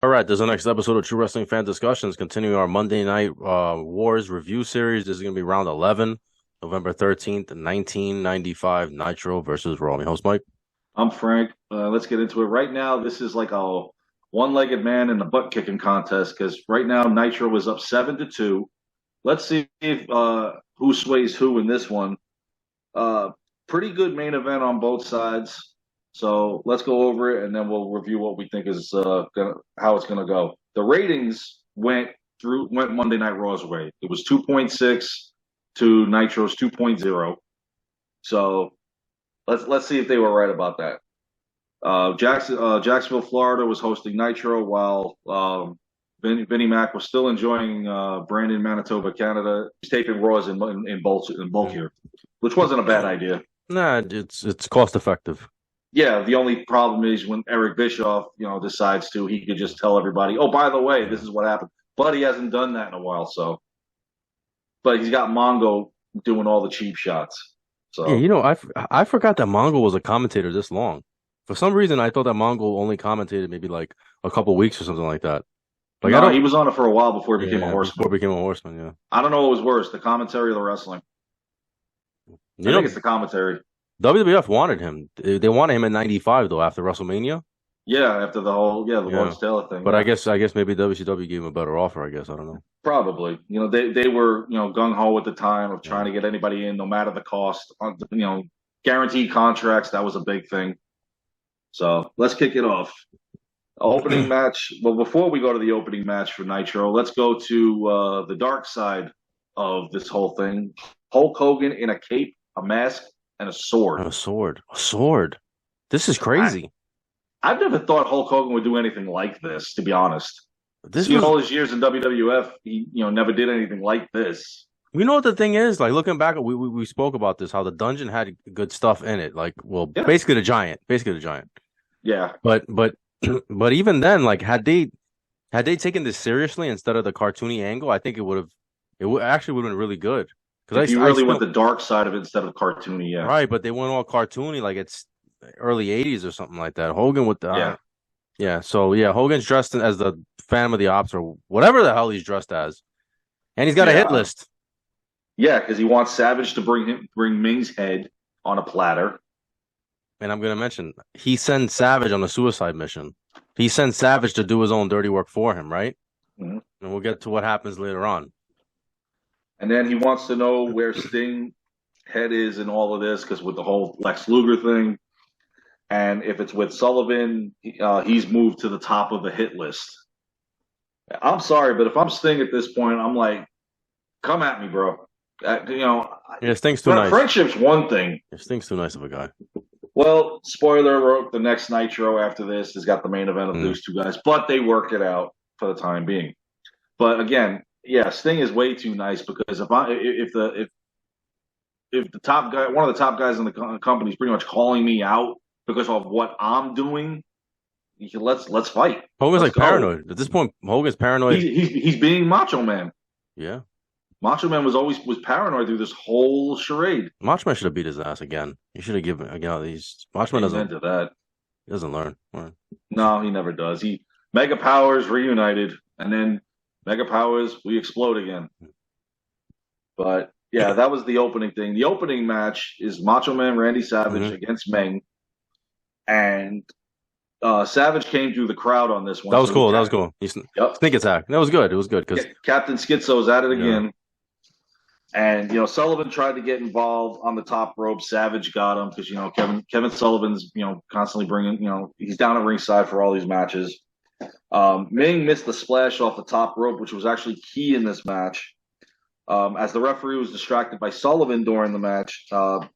All right, this is the next episode of True Wrestling Fan Discussions, continuing our Monday Night Wars review series. This is going to be round 11, November 13th, 1995, Nitro versus Raw. My host, Mike. I'm Frank. Let's get into it. Right now, this is like a one-legged man in the butt kicking contest because right now Nitro is up 7-2. Let's see if who sways who in this one. Uh, Pretty good main event on both sides. So let's go over it and then we'll review what we think is how it's gonna go. The ratings went Monday Night Raw's way. It was 2.6 to Nitro's 2.0. So let's see if they were right about that. Jacksonville, Florida was hosting Nitro while Vinnie Mac was still enjoying Brandon, Manitoba, Canada. He's taping Raws in bulk here, which wasn't a bad idea. Nah, it's cost effective. Yeah, the only problem is when Eric Bischoff, decides to, he could just tell everybody, "Oh, by the way, this is what happened." But he hasn't done that in a while, but he's got Mongo doing all the cheap shots. Yeah, So I forgot that Mongo was a commentator this long. For some reason, I thought that Mongo only commentated maybe like a couple weeks or something like that. Like I no, he don't, was on it for a while before he became a yeah, before horseman. it became a horseman. Yeah, I don't know what was worse, the commentary or the wrestling. you I think know, it's the commentary. WWF wanted him. They wanted him in '95 though after WrestleMania. Yeah, after the Yeah, Lawrence Taylor thing. but Yeah, I guess maybe WCW gave him a better offer. I guess I don't know. probably. They were gung ho at the time of Yeah. trying to get anybody in, no matter the cost. Guaranteed contracts. That was a big thing. So let's kick it off. Opening match. Well, before we go to the opening match for Nitro, let's go to the dark side of this whole thing. Hulk Hogan in a cape, a mask, and a sword. And a sword. A sword. This is I, crazy. I've never thought Hulk Hogan would do anything like this, to be honest. This Seeing was, all his years in WWF, he never did anything like this. you know what the thing is? Like looking back, we spoke about this, how the dungeon had good stuff in it. Like, well, Yeah, basically the giant. yeah. But but even then, like had they taken this seriously instead of the cartoony angle, I think actually would have been really good. If Because you I really went still the dark side of it instead of cartoony, yeah, right, but they went all cartoony, like it's early '80s or something like that. Hogan with the yeah, yeah, so yeah, Hogan's dressed as the Phantom of the Ops or whatever the hell he's dressed as, and he's got a hit yeah, list. yeah. Because he wants Savage to bring Ming's head on a platter. And I'm gonna mention he sends Savage on a suicide mission. He sends Savage to do his own dirty work for him, right? Mhm. And we'll get to what happens later on. And then he wants to know where Sting head is in all of this because with the whole Lex Luger thing, and if it's with Sullivan, he's moved to the top of the hit list. I'm sorry, but if I'm Sting at this point, I'm like, come at me, bro. Yeah, Sting's too nice. Friendship's one thing. Yeah, Sting's too nice of a guy. Well, spoiler alert, the next Nitro after this has got the main event of Mm. those two guys, but they work it out for the time being. But again, yeah, Sting is way too nice because if the top guy, one of the top guys in the company is pretty much calling me out because of what I'm doing, let's fight. Hogan's Let's like go. paranoid. At this point, Hogan's paranoid. He's being Macho Man. Yeah. Macho Man was paranoid through this whole charade. Macho Man should have beat his ass again. He should have given again these Macho Man Amen to that. doesn't learn. No, he never does. He Mega Powers reunited, and then Mega Powers we explode again. But yeah, that was the opening thing. The opening match is Macho Man Randy Savage Mm-hmm. against Meng, and Savage came through the crowd on this one. That was So cool. That was cool. Yep. Sneak attack. That was good. It was good because Captain Schizo's at it yeah. again. And Sullivan tried to get involved on the top rope. Savage got him because Kevin Sullivan's constantly bringing he's down at ringside for all these matches. Ming missed the splash off the top rope, which was actually key in this match. As the referee was distracted by Sullivan during the match, and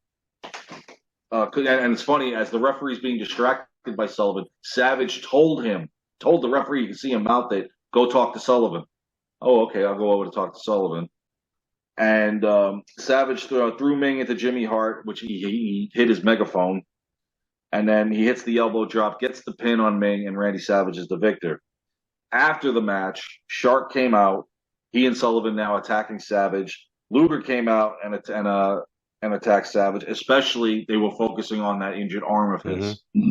it's funny, as the referee's being distracted by Sullivan, Savage told the referee, you can see him mouth it, go talk to Sullivan. Oh, okay, I'll go over to talk to Sullivan. And Savage threw Ming into Jimmy Hart, which he hit his megaphone. And then he hits the elbow drop, gets the pin on Ming, and Randy Savage is the victor. After the match, Shark came out. He and Sullivan now attacking Savage. Luger came out and attacked Savage. Especially, they were focusing on that injured arm of his. Mm-hmm.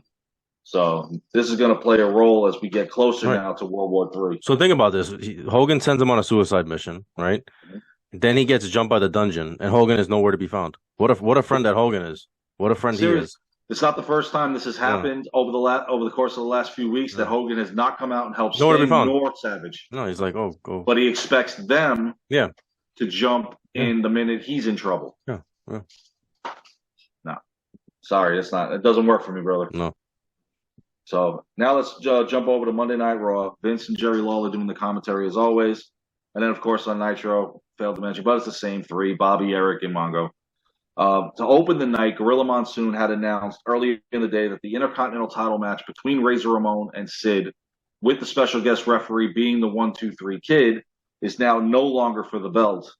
So this is going to play a role as we get closer Right. now to World War III. So think about this. Hogan sends him on a suicide mission, right? Mhm. Then he gets jumped by the dungeon, and Hogan is nowhere to be found. What a friend that Hogan is. What a friend he Serious. is. It's not the first time this has Yeah. happened over the course of the last few weeks that Yeah. Hogan has not come out and helped Nowhere to be Sting found. nor Savage. No, he's like, oh, go. But he expects them Yeah. to jump Yeah. in the minute he's in trouble. Yeah. Yeah. No, sorry, it's not. It doesn't work for me, brother. No. So now let's jump over to Monday Night Raw. Vince and Jerry Lawler doing the commentary as always. And then, of course, on Nitro, failed to mention, but it's the same three, Bobby, Eric, and Mongo. To open the night, Gorilla Monsoon had announced earlier in the day that the Intercontinental title match between Razor Ramon and Sid, with the special guest referee being the 1-2-3 Kid, is now no longer for the belt.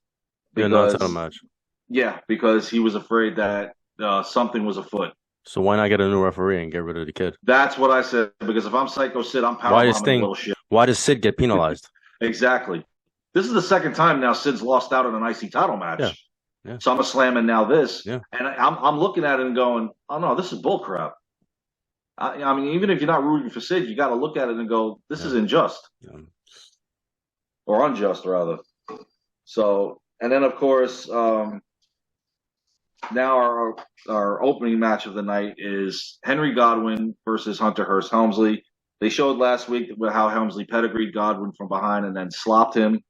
Yeah, not a Because, title match. yeah, because he was afraid that something was afoot. So why not get a new referee and get rid of the Kid? That's what I said. Because if I'm Psycho Sid, I'm power Why does bombing a Sting? little shit. Why does Sid get penalized? Exactly. This is the second time now Sid's lost out in an IC title match. Yeah. Yeah. So I'm slamming now this. Yeah. And I'm looking at it and going, oh, no, this is bullcrap. I mean, even if you're not rooting for Sid, you got to look at it and go, this is unjust. Yeah. Or unjust, rather. So, and then, of course, now our opening match of the night is Henry Godwinn versus Hunter Hearst Helmsley. They showed last week how Helmsley pedigreed Godwinn from behind and then slopped him.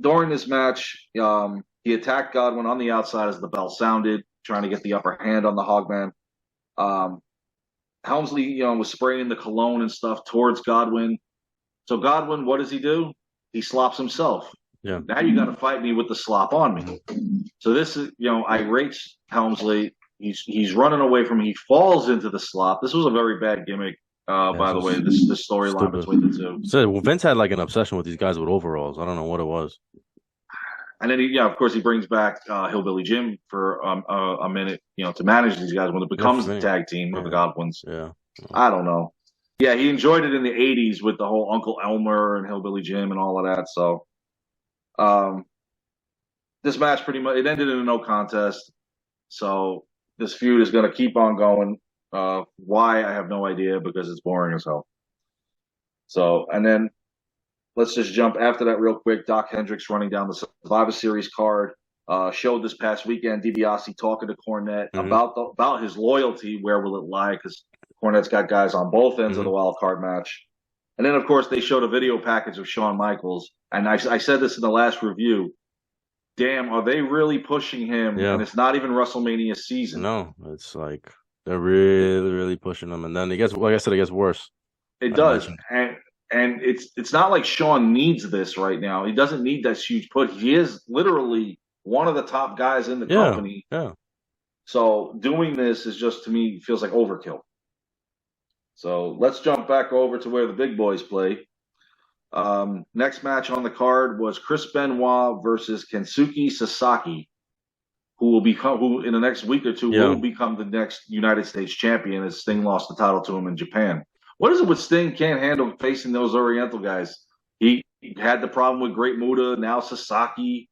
During this match, he attacked Godwinn on the outside as the bell sounded, trying to get the upper hand on the Hogman. Helmsley, was spraying the cologne and stuff towards Godwinn. So Godwinn, what does he do? He slops himself. Yeah. Now you got to fight me with the slop on me. So this is, irate Helmsley. He's running away from me. He falls into the slop. This was a very bad gimmick. By the way, this storyline between the two. So Vince had like an obsession with these guys with overalls. I don't know what it was. And then of course, he brings back Hillbilly Jim for a minute, to manage these guys when it becomes the tag team of the Godwins. Yeah. I don't know. Yeah, he enjoyed it in the '80s with the whole Uncle Elmer and Hillbilly Jim and all of that. So, this match pretty much it ended in a no contest. So this feud is going to keep on going. Why I have no idea because it's boring as hell. So, and then let's just jump after that real quick. Doc Hendricks running down the Survivor Series card. Showed this past weekend DiBiase talking to Cornette about his loyalty. Where will it lie? Because Cornette's got guys on both ends of the wild card match. And then, of course, they showed a video package of Shawn Michaels. And I said this in the last review. Damn, are they really pushing him? Yeah. And it's not even WrestleMania season. No, it's like they're really, really pushing him. And then it gets, like I said, it gets worse. It does. And it's not like Shawn needs this right now. He doesn't need that huge push. He is literally one of the top guys in the company. Yeah. So doing this is just, to me, feels like overkill. So let's jump back over to where the big boys play. Next match on the card was Chris Benoit versus Kensuke Sasaki, who in the next week or two will become the next United States champion as Sting lost the title to him in Japan. What is it with Sting can't handle facing those Oriental guys? He had the problem with Great Muta, now Sasaki.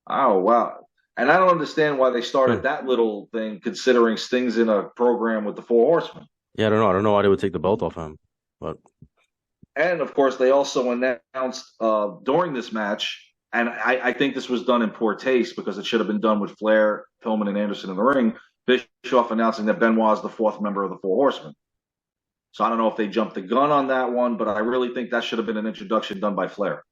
Oh, wow. And I don't understand why they started that little thing, considering Sting's in a program with the Four Horsemen. Yeah, I don't know. I don't know why they would take the belt off him. But and, of course, they also announced during this match, and I think this was done in poor taste because it should have been done with Flair, Pillman, and Anderson in the ring, Bischoff announcing that Benoit is the fourth member of the Four Horsemen. So I don't know if they jumped the gun on that one, but I really think that should have been an introduction done by Flair.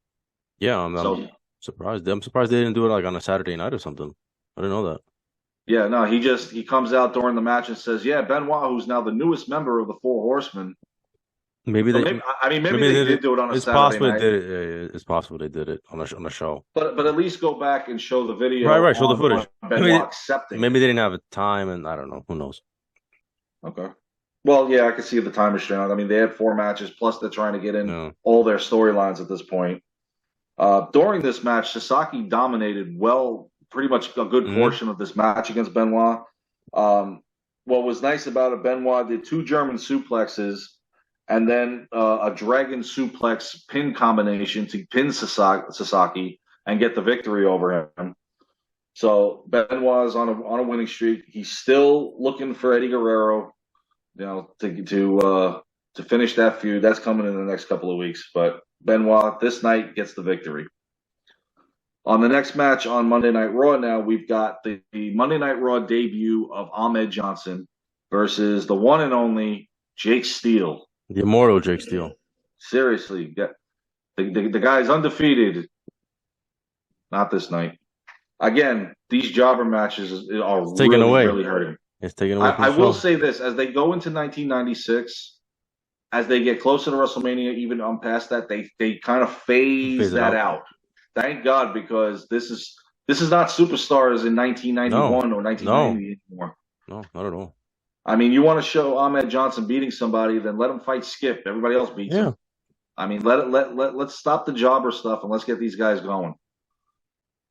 Yeah, I'm surprised. I'm surprised they didn't do it like on a Saturday night or something. I didn't know that. Yeah, no, he comes out during the match and says, "Yeah, Benoit, who's now the newest member of the Four Horsemen." Maybe they did do it on a Saturday night. It's possible they did it on a show. But at least go back and show the video. Right. Show the footage. Benoit accepting. Maybe they didn't have time, and I don't know. Who knows? Okay. Well, yeah, I can see the time restraint. I mean, they had 4 matches, plus they're trying to get in all their storylines at this point. During this match, Sasaki dominated pretty much a good portion of this match against Benoit. What was nice about it, Benoit did 2 German suplexes and then a dragon suplex pin combination to pin Sasaki and get the victory over him. So Benoit is on a winning streak. He's still looking for Eddie Guerrero. to finish that feud. That's coming in the next couple of weeks. But Benoit this night gets the victory. On the next match on Monday Night Raw, now we've got the Monday Night Raw debut of Ahmed Johnson versus the one and only Jake Steele. The immortal Jake Steele. Seriously, the guy's undefeated. Not this night. Again, these jobber matches are really hurting. It's taken away. I will say this: as they go into 1996, as they get closer to WrestleMania, even on past that, they kind of phase that out. Thank God, because this is not superstars in 1991 or 1990 anymore. No, not at all. I mean, you want to show Ahmed Johnson beating somebody, then let him fight Skip. Everybody else beats him. I mean, let's stop the jobber stuff and let's get these guys going.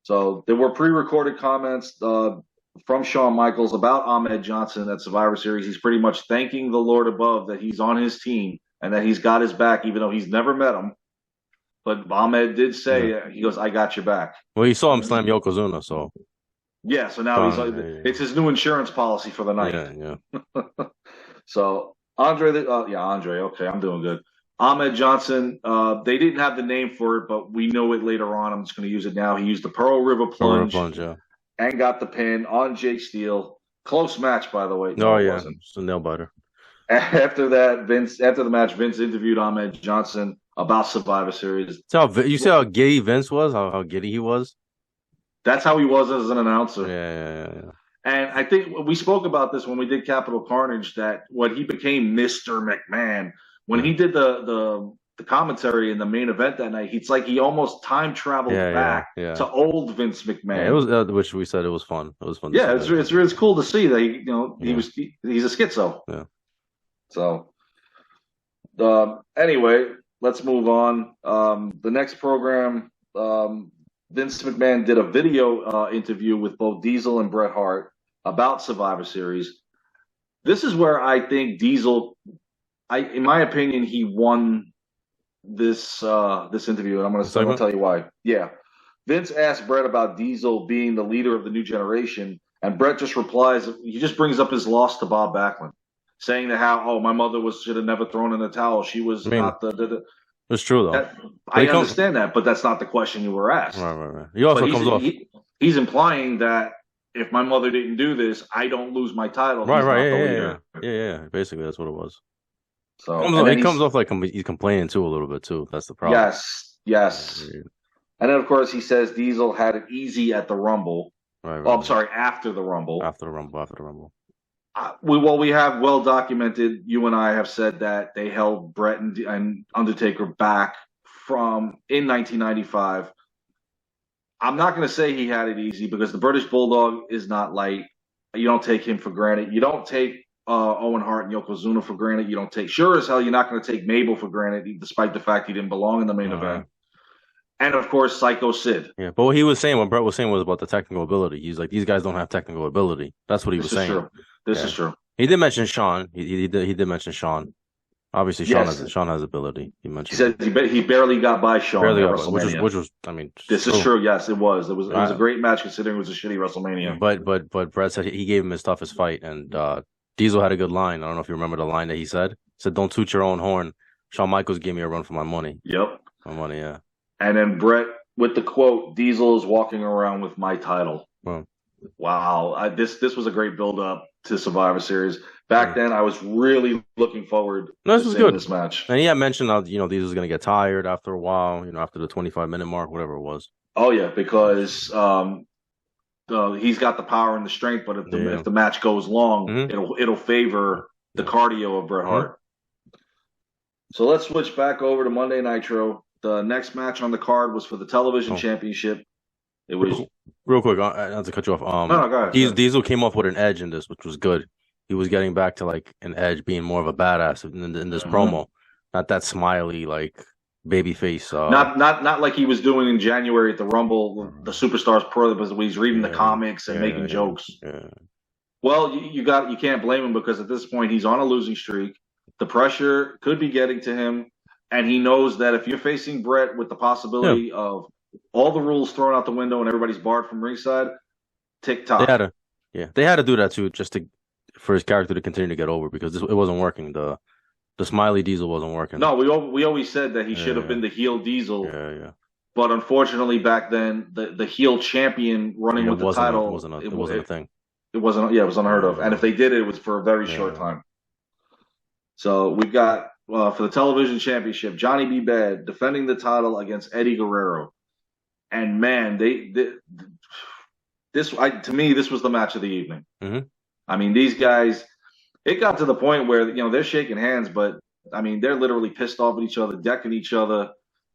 So there were pre-recorded comments from Shawn Michaels about Ahmed Johnson at Survivor Series. He's pretty much thanking the Lord above that he's on his team and that he's got his back, even though he's never met him. But Ahmed did say, he goes, "I got your back." Well, he saw him slam Yokozuna, so. Yeah, so now it's his new insurance policy for the night. Yeah. So Andre, okay, I'm doing good. Ahmed Johnson, they didn't have the name for it, but we know it later on. I'm just going to use it now. He used the Pearl River Plunge, and got the pin on Jake Steele. Close match, by the way. It's a nail biter. After the match, Vince interviewed Ahmed Johnson about Survivor Series. You see how giddy Vince was? How giddy he was? That's how he was as an announcer. Yeah. And I think we spoke about this when we did Capital Carnage, that when he became Mr. McMahon, when he did the commentary in the main event that night, it's like he almost time traveled back to old Vince McMahon. Yeah, it was which we said it was fun. It was fun. Yeah, it's cool to see that he's a schizo. Yeah. So anyway, let's move on. The next program, Vince McMahon did a video interview with both Diesel and Bret Hart about Survivor Series. This is where I think Diesel, in my opinion, he won this interview, and I'm going to tell you why. Yeah, Vince asked Bret about Diesel being the leader of the new generation, and Bret just replies. He just brings up his loss to Bob Backlund, saying that how my mother should have never thrown in the towel. She was not the. It's true though. I understand that, but that's not the question you were asked. Right. He also comes off. He's implying that if my mother didn't do this, I don't lose my title. Right. Yeah. Basically, that's what it was. So he comes off like he's complaining too a little bit too. That's the problem. Yes. Yeah. And then of course he says Diesel had it easy at the Rumble. Right. I'm sorry, after the Rumble. After the Rumble. We have well documented. You and I have said that they held Bret and Undertaker back in 1995. I'm not going to say he had it easy because the British Bulldog is not light. You don't take him for granted. You don't take Owen Hart and Yokozuna for granted. You don't take, sure as hell, you're not going to take Mabel for granted, despite the fact he didn't belong in the main event. And of course, Psycho Sid. Yeah, but what he was saying, what Bret was saying, was about the technical ability. He's like, these guys don't have technical ability. That's what he was saying. This is true. He did mention Shawn. He did mention Shawn. Obviously, Shawn has ability. He mentioned. He said he barely got by Shawn. Which was, I mean, this is true. Yes, it was. It was a great match considering it was a shitty WrestleMania. But Bret said he gave him his toughest fight, and Diesel had a good line. I don't know if you remember the line that he said. He said, "Don't toot your own horn. Shawn Michaels gave me a run for my money." Yep. My money, yeah. And then Bret with the quote, "Diesel is walking around with my title." Wow. This was a great build up to Survivor Series. Back then, I was really looking forward to seeing this match. And he had mentioned how Diesel's going to get tired after a while. After the 25-minute mark, whatever it was. Oh yeah, because he's got the power and the strength, but if the match goes long, it'll favor the cardio of Bret Hart. So let's switch back over to Monday Nitro. The next match on the card was for the television championship. It was real quick. Not to cut you off. No, go ahead. Diesel came off with an edge in this, which was good. He was getting back to like an edge, being more of a badass in this promo, not that smiley like baby face. Not like he was doing in January at the Rumble, the Superstars Pro, because he's reading the comics and making jokes. Yeah. Well, you can't blame him because at this point he's on a losing streak. The pressure could be getting to him, and he knows that if you're facing Bret with the possibility of all the rules thrown out the window and everybody's barred from ringside, tick tock. They had to do that too, just to for his character to continue to get over because it wasn't working. The Smiley Diesel wasn't working. No, we always said that he should have Yeah, been the heel Diesel, yeah. but unfortunately back then the heel champion running Yeah, with the title it wasn't a thing. it wasn't it was unheard of, and if they did it, it was for a very short Yeah. time. So we've got for the television championship, Johnny B. Bad defending the title against Eddie Guerrero, and man, to me this was the match of the evening. Mm-hmm. I mean, these guys, it got to the point where they're shaking hands, but I mean they're literally pissed off at each other, decking each other.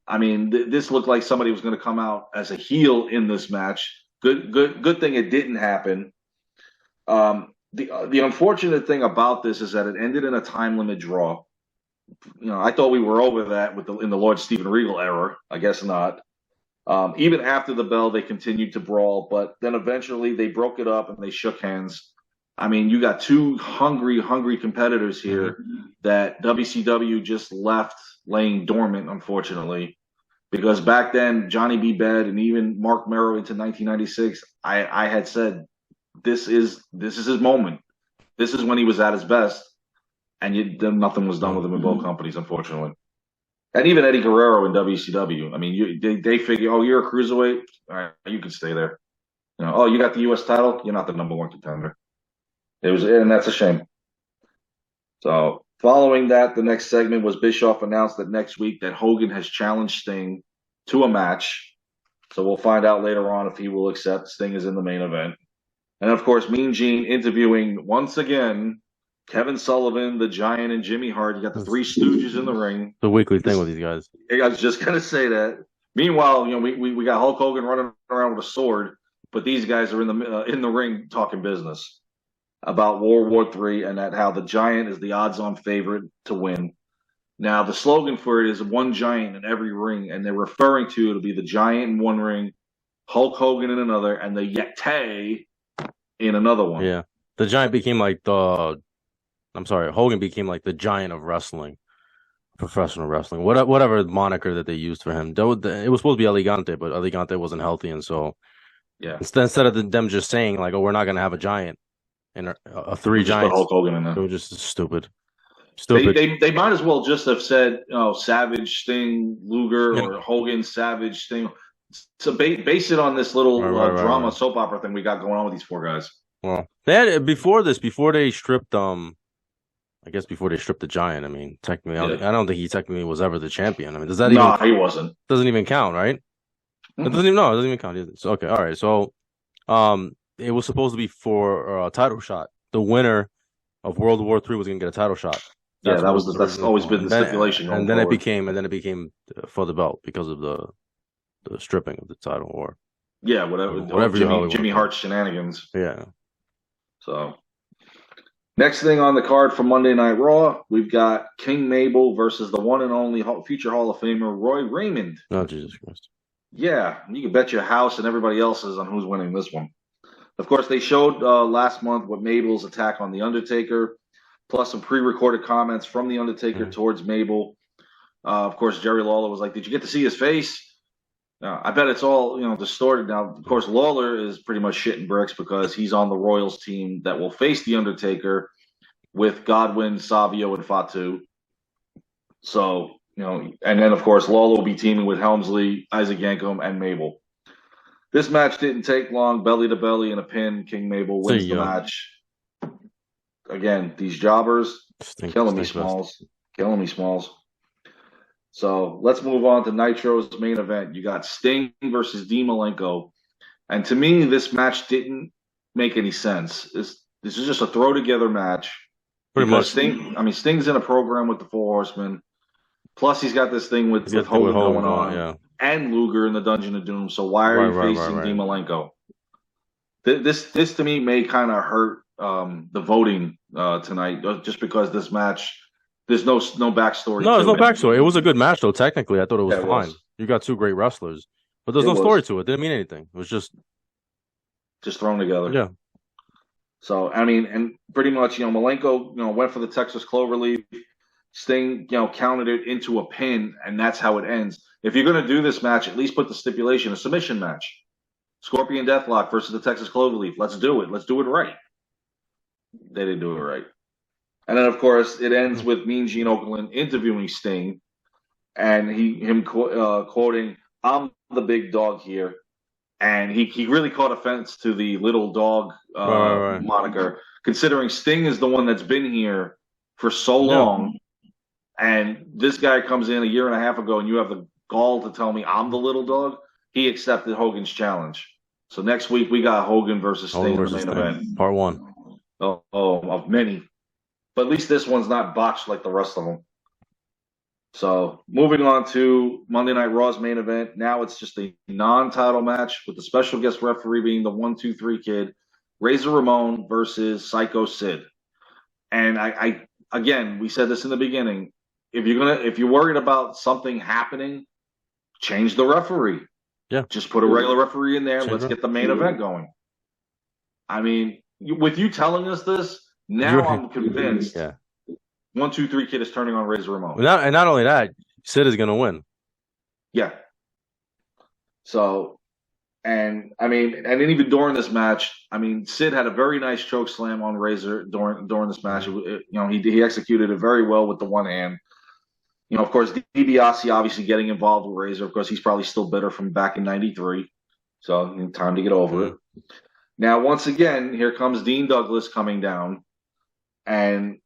I mean, this looked like somebody was going to come out as a heel in this match. Good thing it didn't happen. The unfortunate thing about this is that it ended in a time limit draw. I thought we were over that in the Lord Steven Regal era. I guess not. Even after the bell, they continued to brawl, but then eventually they broke it up and they shook hands. I mean, you got two hungry competitors here that WCW just left laying dormant, unfortunately, because back then Johnny B. Bad and even Mark Merrow into 1996, I had said this is his moment. This is when he was at his best, and then nothing was done with him in both companies, unfortunately. And even Eddie Guerrero in WCW. I mean, they figure, oh, you're a cruiserweight, all right, you can stay there. Oh, you got the U.S. title, you're not the number one contender. And that's a shame. So following that, the next segment was Bischoff announced that next week that Hogan has challenged Sting to a match. So we'll find out later on if he will accept. Sting is in the main event. And of course, Mean Gene interviewing once again Kevin Sullivan, the Giant, and Jimmy Hart. You got the Three Stooges in the ring. The weekly thing with these guys. I was just gonna say that. Meanwhile, we got Hulk Hogan running around with a sword, but these guys are in the ring talking business about World War III and that how the Giant is the odds-on favorite to win. Now, the slogan for it is one Giant in every ring, and they're referring to it'll be the Giant in one ring, Hulk Hogan in another, and the Yeti in another one. Yeah, the Giant became like Hogan became like the Giant of wrestling, professional wrestling, whatever moniker that they used for him. It was supposed to be Elegante, but Elegante wasn't healthy, and so yeah, instead of them just saying like, "Oh, we're not going to have a Giant," and a three Giants, put Hulk Hogan in there. It was just stupid. They might as well just have said, Savage, Sting, Luger, or Hogan, Savage, Sting. So base it on this little drama soap opera thing we got going on with these four guys. Well, they had before they stripped I guess before they stripped the Giant. I mean, technically, I don't think he technically was ever the champion. I mean, does that even? No, he wasn't. Doesn't even count, right? Mm-hmm. It doesn't even count either. So okay, all right. So, it was supposed to be for a title shot. The winner of World War III was going to get a title shot. That's always been the stipulation. And then it became for the belt because of the stripping of the title, or whatever Jimmy Hart's shenanigans. Yeah. So, next thing on the card for Monday Night Raw, we've got King Mabel versus the one and only future Hall of Famer Roy Raymond. Oh, Jesus Christ. Yeah, you can bet your house and everybody else's on who's winning this one. Of course, they showed last month what Mabel's attack on The Undertaker, plus some pre-recorded comments from The Undertaker towards Mabel. Of course, Jerry Lawler was like, "Did you get to see his face?" I bet it's all distorted now. Of course, Lawler is pretty much shitting bricks because he's on the Royals team that will face The Undertaker with Godwin, Savio, and Fatu. So, and then, of course, Lawler will be teaming with Helmsley, Isaac Yankem, and Mabel. This match didn't take long, belly to belly and a pin. King Mabel wins the match. Again, these jobbers, killing me, Smalls. So let's move on to Nitro's main event. You got Sting versus Dean Malenko. And to me, this match didn't make any sense. This is just a throw-together match. Pretty much. Sting's in a program with the Four Horsemen. Plus, he's got this thing with Hogan going on. Yeah. And Luger in the Dungeon of Doom. So why are you facing Dean Malenko? This to me may kind of hurt the voting tonight, just because this match, there's no backstory. No, there's no backstory. It was a good match, though. Technically, I thought it was fine. You got two great wrestlers, but there's no story to it. It didn't mean anything. It was just thrown together. Yeah. So and pretty much, Malenko, went for the Texas Cloverleaf. Sting, counted it into a pin, and that's how it ends. If you're going to do this match, at least put the stipulation, a submission match. Scorpion Deathlock versus the Texas Cloverleaf. Let's do it. Let's do it right. They didn't do it right. And then, of course, it ends with Mean Gene Okerlund interviewing Sting, and quoting, "I'm the big dog here," and he really caught offense to the little dog Right. moniker, considering Sting is the one that's been here for so Yeah. long, and this guy comes in a year and a half ago, and you have the gall to tell me I'm the little dog. He accepted Hogan's challenge. So next week we got Hogan versus Sting Hogan in the versus main Sting, event. part one. Of many. But at least this one's not botched like the rest of them. So moving on to Monday Night Raw's main event. Now it's just a non-title match with the special guest referee being the 1-2-3 Kid, Razor Ramon versus Psycho Sid. And I again, we said this in the beginning. If you're worried about something happening, change the referee. Yeah. Just put a regular referee in there. Change Let's it. get the main event going. I mean, with you telling us this, now I'm convinced. Yeah. 1-2-3 Kid is turning on Razor Ramon. And not only that, Sid is going to win. Yeah. So, and I mean, and then even during this match, I mean, Sid had a very nice choke slam on Razor during this match. He executed it very well with the one hand. Of course, DiBiase obviously getting involved with Razor. Of course, he's probably still bitter from back in '93. So, time to get over it. Now, once again, here comes Dean Douglas coming down, and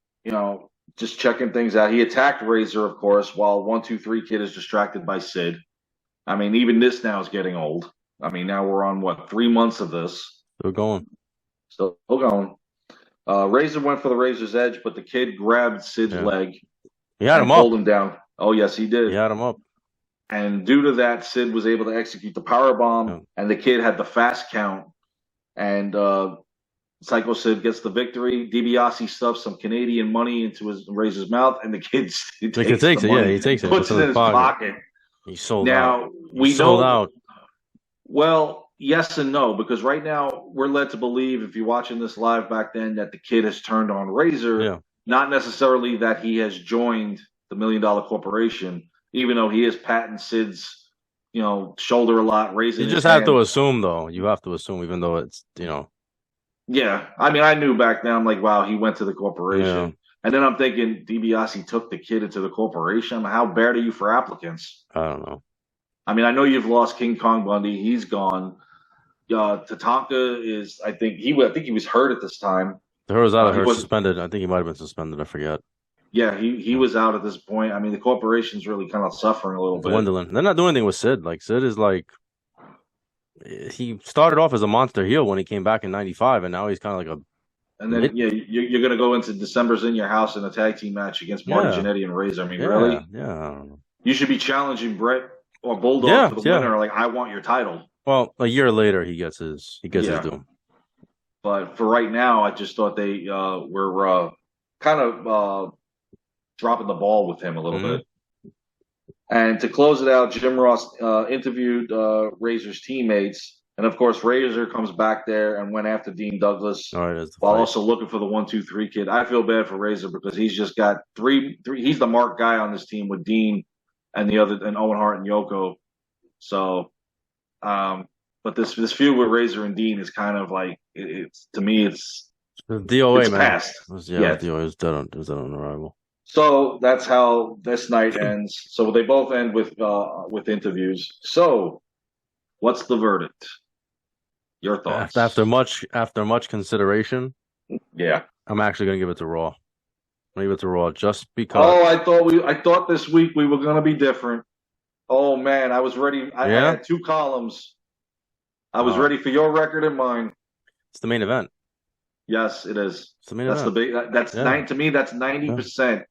just checking things out. He attacked Razor, of course, while 1-2-3 Kid is distracted by Sid. I mean, even this now is getting old. I mean, now we're on, 3 months of this. Still going. Still going. Razor went for the Razor's Edge, but the Kid grabbed Sid's leg. He had him pulled him down. Oh, yes, he did. He had him up. And due to that, Sid was able to execute the powerbomb, and the Kid had the fast count. And Psycho Sid gets the victory. DiBiase stuffs some Canadian money into his Razor's mouth, and the Kid takes it. Yeah, he takes it. Puts it in his pocket. He sold out. Now, we sold out. Well, yes and no, because right now we're led to believe, if you're watching this live back then, that the Kid has turned on Razor, not necessarily that he has joined the $1 Million Corporation, even though he is patting Sid's, shoulder a lot, raising his You just hand. have to assume, though. You have to assume, even though it's, Yeah, I mean, I knew back then, I'm like, wow, he went to the corporation. Yeah. And then I'm thinking DiBiase took the Kid into the corporation. How bad are you for applicants? I don't know. I mean, I know you've lost King Kong Bundy. He's gone. Tatanka is, I think he was hurt at this time. He was out. Suspended. I think he might have been suspended. I forget. Yeah, he was out at this point. I mean, the corporation's really kind of suffering a little bit. Dwindling. They're not doing anything with Sid. Like, Sid is like, he started off as a monster heel when he came back in '95, and now he's kind of like a. And then, you're going to go into December's in your house in a tag team match against Marty Jannetty and Razor. I mean, really? Yeah, I don't know. You should be challenging Brett or Bulldog for the winner. Like, I want your title. Well, a year later, he gets his due. But for right now, I just thought they were kind of dropping the ball with him a little bit. And to close it out, Jim Ross interviewed Razor's teammates. And, of course, Razor comes back there and went after Dean Douglas while also looking for the 1-2-3 Kid. I feel bad for Razor because he's just got three. He's the marked guy on this team with Dean and Owen Hart and Yoko. So, but this feud with Razor and Dean is kind of like, it's to me, it's the DOA, it's man. Past. The DOA was dead on arrival. So that's how this night ends. So they both end with interviews. So, what's the verdict? Your thoughts? After much consideration, I'm actually gonna give it to Raw. I'm gonna give it to Raw just because. Oh, I thought this week we were gonna be different. Oh man, I was ready. I had 2 columns. I was ready for your record and mine. It's the main event. Yes, it is. It's the main event. That's to me. That's 90%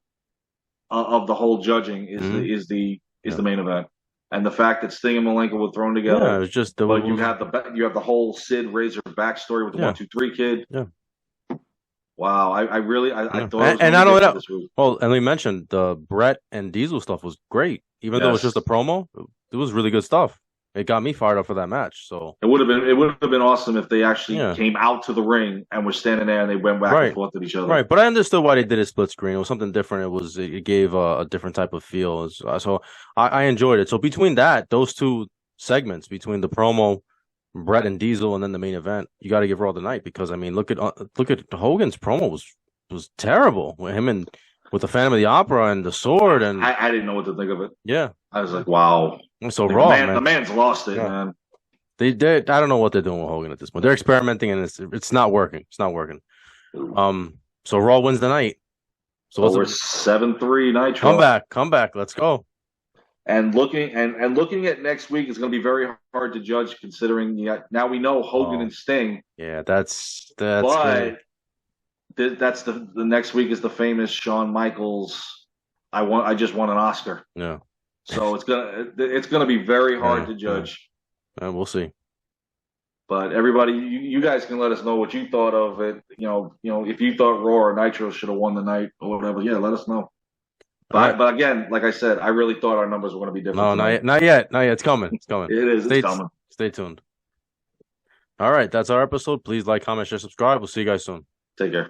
of the whole judging is the main event. And the fact that Sting and Malenko were thrown together. Yeah, it was just. But you have the whole Sid Razor backstory with the 1-2-3 Kid. Yeah. Wow, I thought. It was and not only that. Well, and we mentioned the Brett and Diesel stuff was great, even though it was just a promo. It was really good stuff. It got me fired up for that match. So it would have been awesome if they actually came out to the ring and were standing there and they went back and forth with each other. Right, but I understood why they did a split screen. It was something different. It gave a different type of feel. So I enjoyed it. So between those 2 segments, between the promo, Brett and Diesel, and then the main event. You got to give Raw the night because I mean, look at Hogan's promo was terrible with him and with the Phantom of the Opera and the sword, and I didn't know what to think of it. Yeah, I was like, wow. So like Raw, the man's lost it, man. They I don't know what they're doing with Hogan at this point. They're experimenting, and it's not working. It's not working. So Raw wins the night. So we're 7-3 Nitro. Come back. Let's go. And looking at next week is going to be very hard to judge, considering now we know Hogan and Sting. Yeah, that's. But that's the next week is the famous Shawn Michaels. I just won an Oscar. Yeah. So it's gonna be very hard to judge. We'll see. But everybody, you guys can let us know what you thought of it. You know, if you thought Raw or Nitro should have won the night or whatever. Yeah, let us know. But again, like I said, I really thought our numbers were going to be different. No, not yet. It's coming. It's coming. It's coming. Stay tuned. All right, that's our episode. Please like, comment, share, subscribe. We'll see you guys soon. Take care.